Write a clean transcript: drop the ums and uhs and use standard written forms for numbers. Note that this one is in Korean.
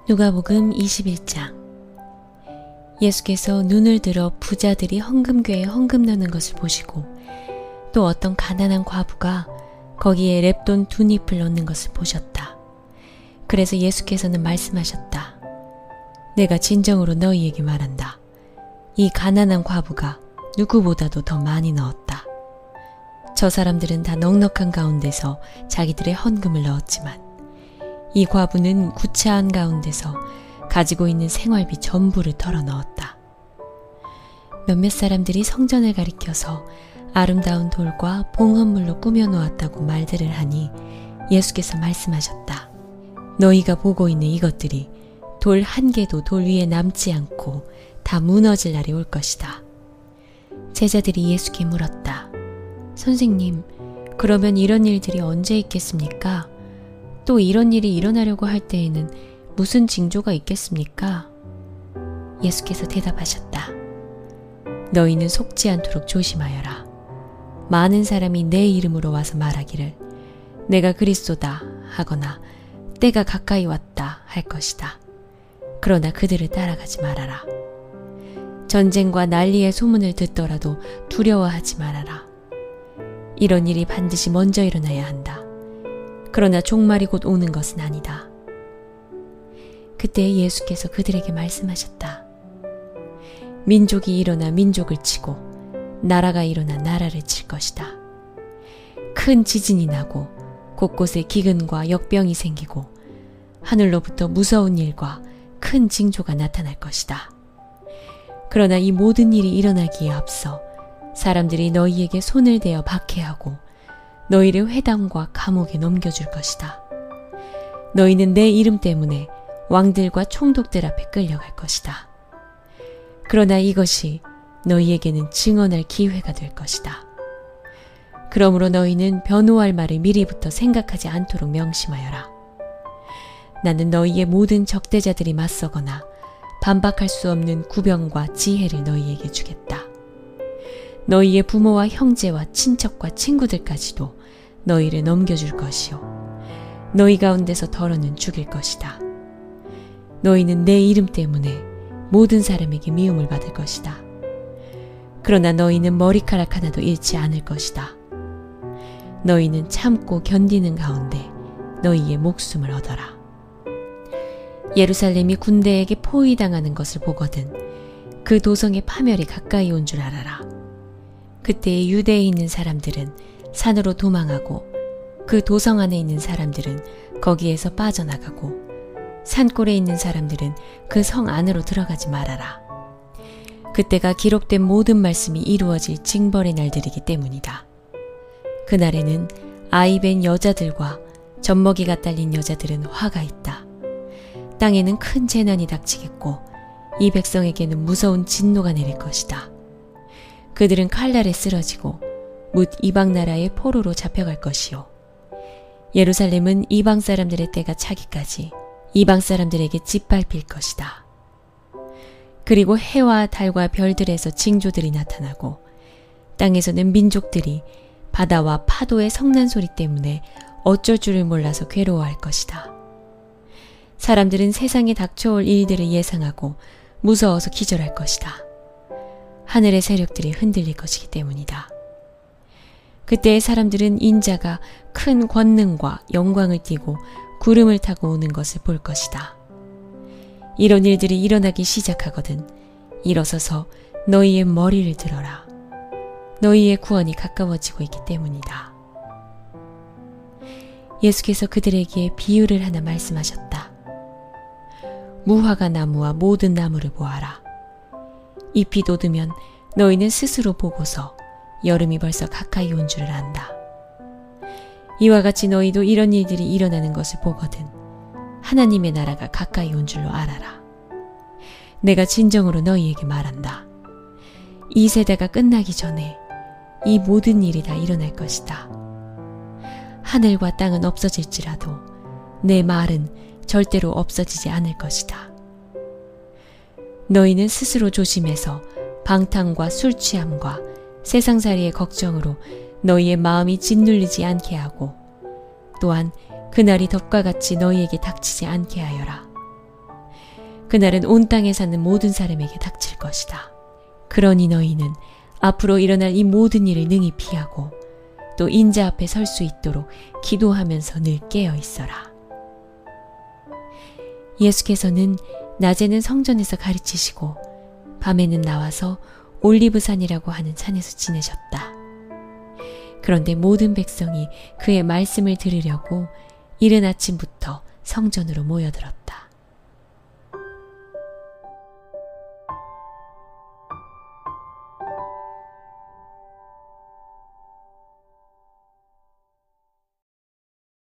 누가복음 21장. 예수께서 눈을 들어 부자들이 헌금궤에 헌금 넣는 것을 보시고 또 어떤 가난한 과부가 거기에 렙돈 2잎을 넣는 것을 보셨다. 그래서 예수께서는 말씀하셨다. 내가 진정으로 너희에게 말한다. 이 가난한 과부가 누구보다도 더 많이 넣었다. 저 사람들은 다 넉넉한 가운데서 자기들의 헌금을 넣었지만 이 과부는 구차한 가운데서 가지고 있는 생활비 전부를 털어 넣었다. 몇몇 사람들이 성전을 가리켜서 아름다운 돌과 봉헌물로 꾸며 놓았다고 말들을 하니 예수께서 말씀하셨다. 너희가 보고 있는 이것들이 돌 한 개도 돌 위에 남지 않고 다 무너질 날이 올 것이다. 제자들이 예수께 물었다. 선생님, 그러면 이런 일들이 언제 있겠습니까? 또 이런 일이 일어나려고 할 때에는 무슨 징조가 있겠습니까? 예수께서 대답하셨다. 너희는 속지 않도록 조심하여라. 많은 사람이 내 이름으로 와서 말하기를 내가 그리스도다 하거나 때가 가까이 왔다 할 것이다. 그러나 그들을 따라가지 말아라. 전쟁과 난리의 소문을 듣더라도 두려워하지 말아라. 이런 일이 반드시 먼저 일어나야 한다. 그러나 종말이 곧 오는 것은 아니다. 그때 예수께서 그들에게 말씀하셨다. 민족이 일어나 민족을 치고 나라가 일어나 나라를 칠 것이다. 큰 지진이 나고 곳곳에 기근과 역병이 생기고 하늘로부터 무서운 일과 큰 징조가 나타날 것이다. 그러나 이 모든 일이 일어나기에 앞서 사람들이 너희에게 손을 대어 박해하고 너희를 회당과 감옥에 넘겨줄 것이다. 너희는 내 이름 때문에 왕들과 총독들 앞에 끌려갈 것이다. 그러나 이것이 너희에게는 증언할 기회가 될 것이다. 그러므로 너희는 변호할 말을 미리부터 생각하지 않도록 명심하여라. 나는 너희의 모든 적대자들이 맞서거나 반박할 수 없는 구병과 지혜를 너희에게 주겠다. 너희의 부모와 형제와 친척과 친구들까지도 너희를 넘겨줄 것이요. 너희 가운데서 더러는 죽일 것이다. 너희는 내 이름 때문에 모든 사람에게 미움을 받을 것이다. 그러나 너희는 머리카락 하나도 잃지 않을 것이다. 너희는 참고 견디는 가운데 너희의 목숨을 얻어라. 예루살렘이 군대에게 포위당하는 것을 보거든 그 도성의 파멸이 가까이 온 줄 알아라. 그때 유대에 있는 사람들은 산으로 도망하고 그 도성 안에 있는 사람들은 거기에서 빠져나가고 산골에 있는 사람들은 그 성 안으로 들어가지 말아라. 그때가 기록된 모든 말씀이 이루어질 징벌의 날들이기 때문이다. 그날에는 아이 뵌 여자들과 젖먹이가 딸린 여자들은 화가 있다. 땅에는 큰 재난이 닥치겠고 이 백성에게는 무서운 진노가 내릴 것이다. 그들은 칼날에 쓰러지고 뭇 이방 나라의 포로로 잡혀갈 것이요. 예루살렘은 이방 사람들의 때가 차기까지 이방 사람들에게 짓밟힐 것이다. 그리고 해와 달과 별들에서 징조들이 나타나고 땅에서는 민족들이 바다와 파도의 성난 소리 때문에 어쩔 줄을 몰라서 괴로워할 것이다. 사람들은 세상에 닥쳐올 일들을 예상하고 무서워서 기절할 것이다. 하늘의 세력들이 흔들릴 것이기 때문이다. 그때의 사람들은 인자가 큰 권능과 영광을 띠고 구름을 타고 오는 것을 볼 것이다. 이런 일들이 일어나기 시작하거든 일어서서 너희의 머리를 들어라. 너희의 구원이 가까워지고 있기 때문이다. 예수께서 그들에게 비유를 하나 말씀하셨다. 무화과 나무와 모든 나무를 보아라. 잎이 돋으면 너희는 스스로 보고서 여름이 벌써 가까이 온 줄을 안다. 이와 같이 너희도 이런 일들이 일어나는 것을 보거든 하나님의 나라가 가까이 온 줄로 알아라. 내가 진정으로 너희에게 말한다. 이 세대가 끝나기 전에 이 모든 일이 다 일어날 것이다. 하늘과 땅은 없어질지라도 내 말은 절대로 없어지지 않을 것이다. 너희는 스스로 조심해서 방탕과 술 취함과 세상살이의 걱정으로 너희의 마음이 짓눌리지 않게 하고 또한 그날이 덕과 같이 너희에게 닥치지 않게 하여라. 그날은 온 땅에 사는 모든 사람에게 닥칠 것이다. 그러니 너희는 앞으로 일어날 이 모든 일을 능히 피하고 또 인자 앞에 설 수 있도록 기도하면서 늘 깨어 있어라. 예수께서는 낮에는 성전에서 가르치시고 밤에는 나와서 올리브산이라고 하는 산에서 지내셨다. 그런데 모든 백성이 그의 말씀을 들으려고 이른 아침부터 성전으로 모여들었다.